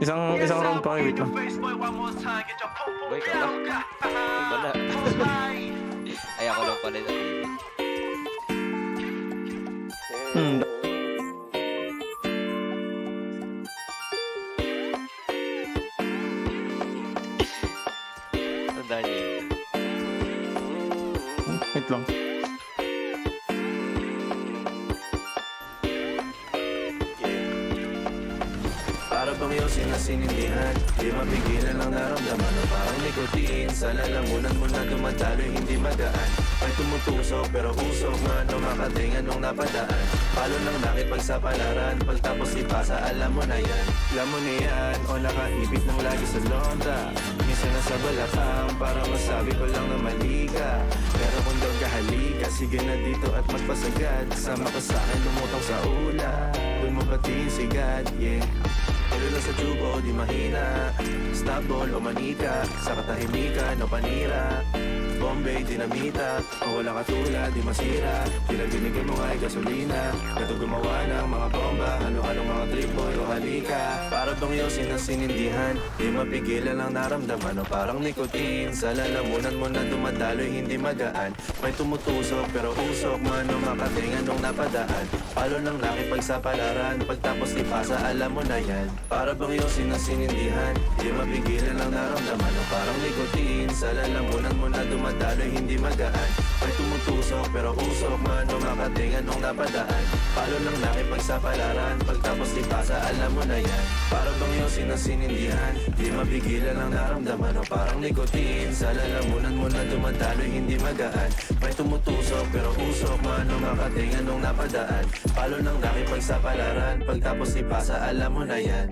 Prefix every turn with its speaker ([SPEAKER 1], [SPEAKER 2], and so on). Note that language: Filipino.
[SPEAKER 1] Isang round pa kayo, wait lang.
[SPEAKER 2] Boy, ka ba? Ay, wala. Ay, ako lang pala nakinig.
[SPEAKER 1] Hmm.
[SPEAKER 2] Tandaan niyo yun.
[SPEAKER 1] Wait lang.
[SPEAKER 3] Para bang iyong sinasinindihan, di mapigilan ang naramdaman na parang nikotin. Sa lalamunan mo na dumadaloy, hindi magaan. May tumutusok pero usok nga nung makatingan nung napadaan. Palo ng langit pagsapalaran, pagtapos ipasa alam mo na yan. Alam mo na yan, o nakaibig ng lagi sa londa. Minsan nasa balakang, para masabi ko lang na mali ka. Pero kung daw kahalika, sige na dito at magpasagad. Sama ka sa akin, lumutang sa ula. Doon mo patiin sigad, yeah. Palo lang sa tubo, di mahina. Stop ball o manika, sa katahimikan o panira. Bombay, dinamita, o wala katulad, di masira. Tila binigay mo nga ay gasolina. Kato gumawa ng mga bomba, halo-halong mga trip boy o halika. Para bang iyong sinasinindihan, di mapigilan ang naramdaman o parang nikotin. Sa lalamunan mo na dumadaloy, hindi magaan. May tumutusok pero usok man o makatingan nung napadaan. Palo ng laki pagsapalaran, pagtapos ipasa alam mo na yan. Para bang iyong sinasinindihan, di mapigilan ang naramdaman o parang nikotin. Sa lalamunan mo na dumadaloy, hindi magaan. May tumutusok pero usok man o makatingan nung napadaan. Palo ng laki pagsapalaran, pagtapos ipasa alam mo na yan. Para bang iyong sinasinindihan, di mapigilan ang naramdaman o parang nikotin. Sa lalamunan mo na dumadaloy, hindi magaan. May tumutusok pero usok man o makatingan nung napadaan. Palo ng laki pagsapalaran, pagtapos ipasa alam mo na yan.